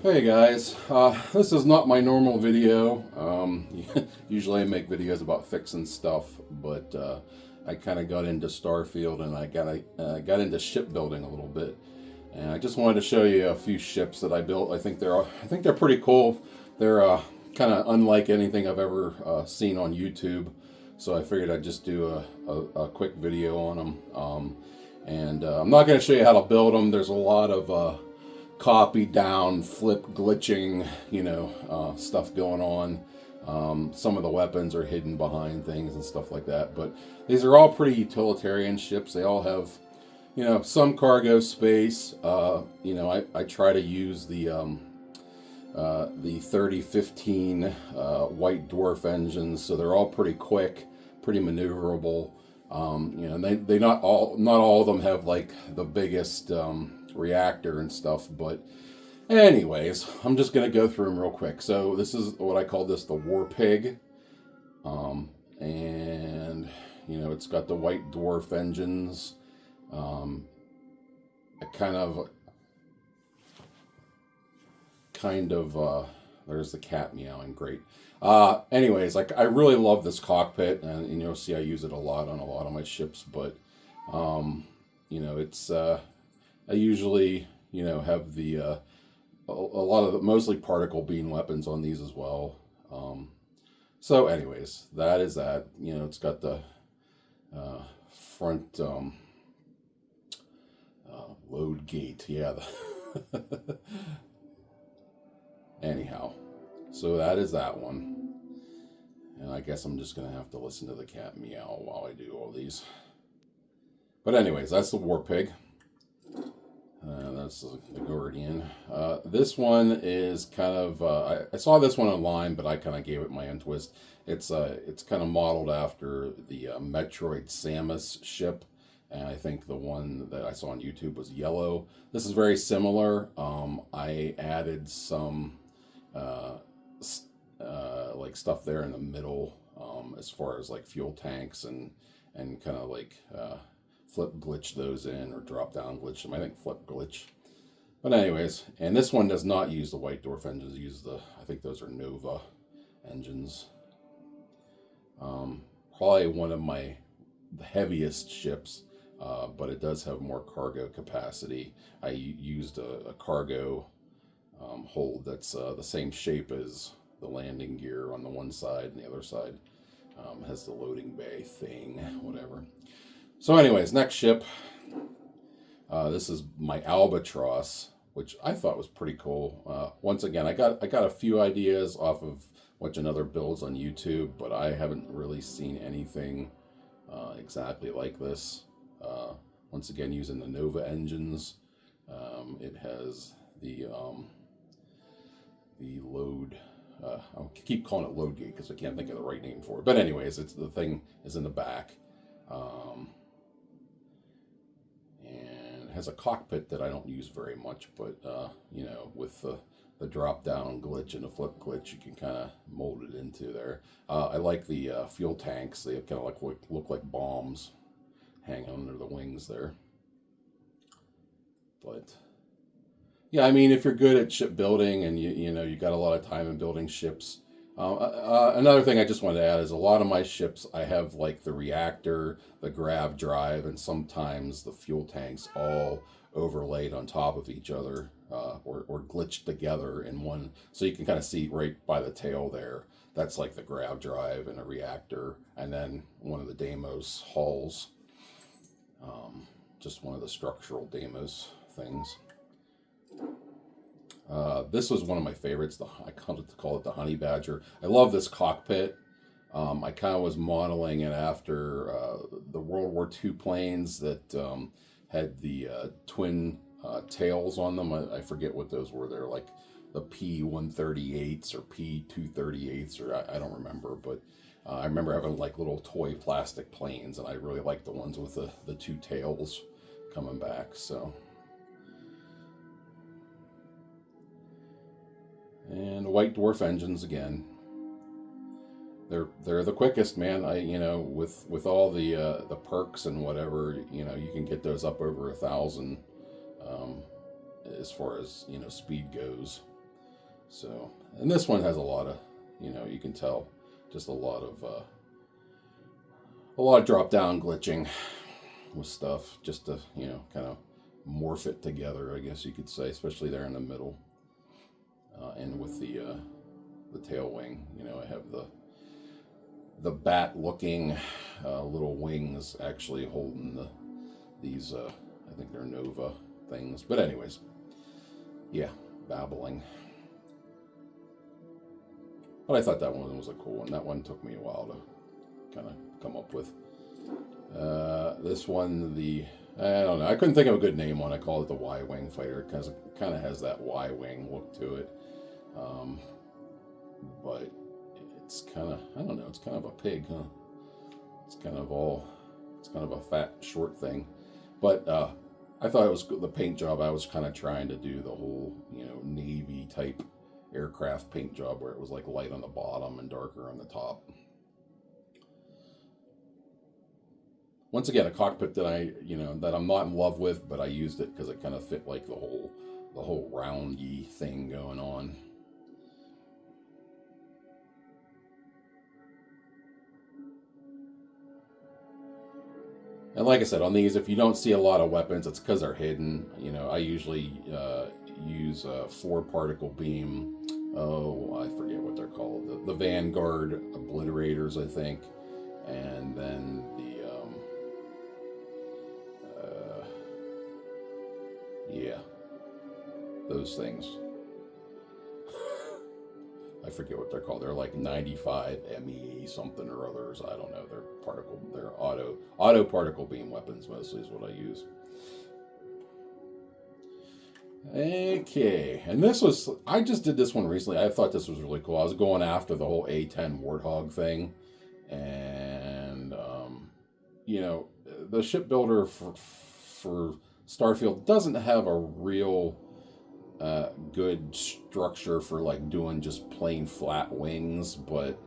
Hey guys, this is not my normal video. Usually I make videos about fixing stuff, but I kind of got into Starfield and I got into shipbuilding a little bit, and I just wanted to show you a few ships that I built. I think they're pretty cool. They're kind of unlike anything I've ever seen on YouTube, so I figured I'd just do a quick video on them. And I'm not going to show you how to build them. There's a lot of copy down, flip glitching, stuff going on. Some of the weapons are hidden behind things and stuff like that. But these are all pretty utilitarian ships. They all have, some cargo space. I try to use the 3015 white dwarf engines, so they're all pretty quick, pretty maneuverable. They not all of them have like the biggest reactor and stuff, but anyways, I'm just gonna go through them real quick. So this is what I call the war pig, and it's got the white dwarf engines. I kind of there's the cat meowing, great. Anyways, like I really love this cockpit, and you'll see I use it a lot on a lot of my ships, but it's I usually, have the a lot of the mostly particle beam weapons on these as well. So, anyways, that is that. It's got the front load gate. Yeah. Anyhow, so that is that one. And I guess I'm just gonna have to listen to the cat meow while I do all these. But anyways, that's the war pig. That's the Guardian. This one is kind of I saw this one online, but I kind of gave it my own twist. It's kind of modeled after the Metroid Samus ship, and I think the one that I saw on YouTube was yellow. This is very similar. I added some like stuff there in the middle, as far as like fuel tanks and kind of like flip glitch those in or drop down glitch them. I think flip glitch. But anyways, and this one does not use the white dwarf engines. Use I think those are Nova engines. Probably one of my heaviest ships, but it does have more cargo capacity. I used a cargo hold that's the same shape as the landing gear on the one side, and the other side has the loading bay thing, whatever. So anyways, next ship. This is my Albatross, which I thought was pretty cool. Once again, I got a few ideas off of watching other builds on YouTube, but I haven't really seen anything exactly like this. Once again, using the Nova engines. It has the load. I keep calling it load gate because I can't think of the right name for it. But anyways, the thing is in the back. And it has a cockpit that I don't use very much, but with the drop down glitch and the flip glitch, you can kind of mold it into there. I like the fuel tanks. They kind of look like bombs hanging under the wings there. But yeah, I mean, if you're good at shipbuilding and you got a lot of time in building ships. Another thing I just wanted to add is a lot of my ships, I have like the reactor, the grav drive, and sometimes the fuel tanks all overlaid on top of each other, or glitched together in one. So you can kind of see right by the tail there. That's like the grav drive and a reactor, and then one of the Deimos hulls. Just one of the structural Deimos things. This was one of my favorites. I call it the Honey Badger. I love this cockpit. I kind of was modeling it after the World War II planes that had the twin tails on them. I forget what those were. They're like the P-138s or P-238s, or I don't remember. But I remember having like little toy plastic planes, and I really liked the ones with the two tails coming back. So. And white dwarf engines again. They're the quickest, man. With all the perks and whatever, you can get those up over 1,000, as far as speed goes. So, and this one has a lot of, you can tell, just a lot of drop down glitching with stuff, just to, kind of morph it together, I guess you could say, especially there in the middle. And with the tail wing, I have the bat looking little wings actually holding these I think they're Nova things. But anyways, yeah, babbling. But I thought that one was a cool one. That one took me a while to kind of come up with. This one, I don't know. I couldn't think of a good name on it. I call it the Y-Wing Fighter because it kind of has that Y-Wing look to it. But it's kind of, I don't know, it's kind of a pig, huh? It's kind of a fat, short thing. But I thought it was the paint job. I was kind of trying to do the whole, Navy type aircraft paint job where it was like light on the bottom and darker on the top. Once again, a cockpit that that I'm not in love with, but I used it because it kind of fit like the whole roundy thing going on. And like I said, on these, if you don't see a lot of weapons, it's because they're hidden. I usually use a 4-particle beam. Oh, I forget what they're called. The Vanguard obliterators, I think. And then yeah, those things. I forget what they're called. They're like 95 ME something or others. I don't know. They're auto particle beam weapons mostly is what I use. Okay, and I just did this one recently. I thought this was really cool. I was going after the whole A10 Warthog thing, and the shipbuilder for Starfield doesn't have a real good structure for like doing just plain flat wings, but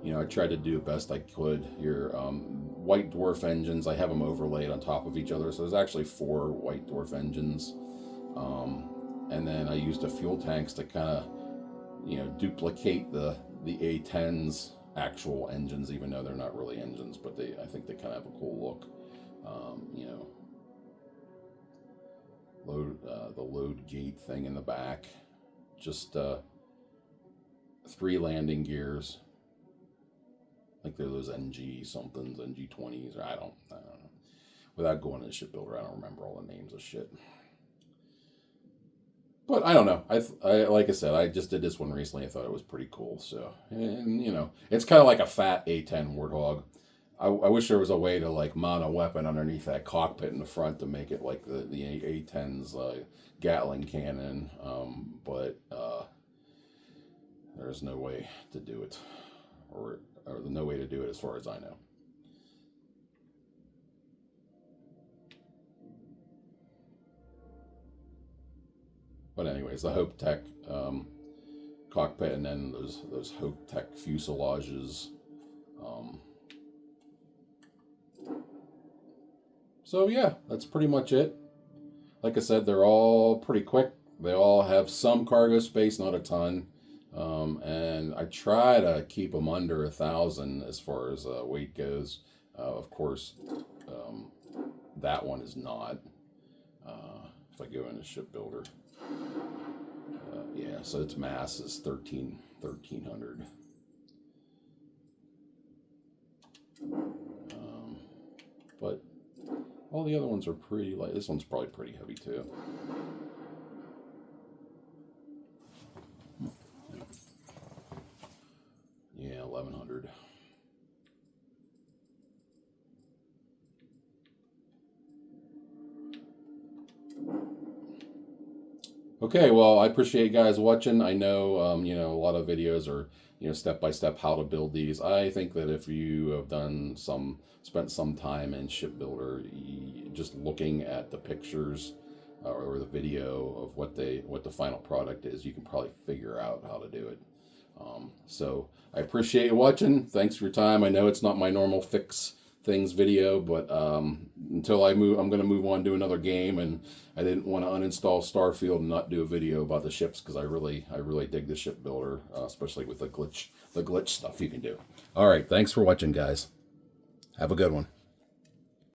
I tried to do the best I could. Your white dwarf engines, I have them overlaid on top of each other, so there's actually 4 white dwarf engines, and then I used the fuel tanks to kind of duplicate the A10's actual engines, even though they're not really engines, but I think they kind of have a cool look. The load gate thing in the back, just 3 landing gears. Like they're those NG somethings, NG20s, or I don't know. Without going to the shipbuilder, I don't remember all the names of shit. But I don't know. I like I said, I just did this one recently. I thought it was pretty cool. So, and it's kind of like a fat A10 Warthog. I wish there was a way to like mount a weapon underneath that cockpit in the front to make it like the A10's Gatling cannon, but there's no way to do it, or no way to do it as far as I know. But anyways, the Hope Tech cockpit, and then those Hope Tech fuselages. So yeah, that's pretty much it. Like I said, they're all pretty quick. They all have some cargo space, not a ton. And I try to keep them under 1,000 as far as weight goes. Of course, that one is not. If I go into shipbuilder, yeah, so its mass is 1,300. But all the other ones are pretty light. This one's probably pretty heavy too. Yeah, 1,100. Okay, well, I appreciate you guys watching. I know, a lot of videos are, step by step how to build these. I think that if you have spent some time in shipbuilder, just looking at the pictures or the video of what the final product is, you can probably figure out how to do it. So I appreciate you watching. Thanks for your time. I know it's not my normal fix things video, but until I'm going to move on to another game, and I didn't want to uninstall Starfield and not do a video about the ships, because I really dig the ship builder, especially with the glitch stuff you can do. All right, thanks for watching, guys. Have a good one.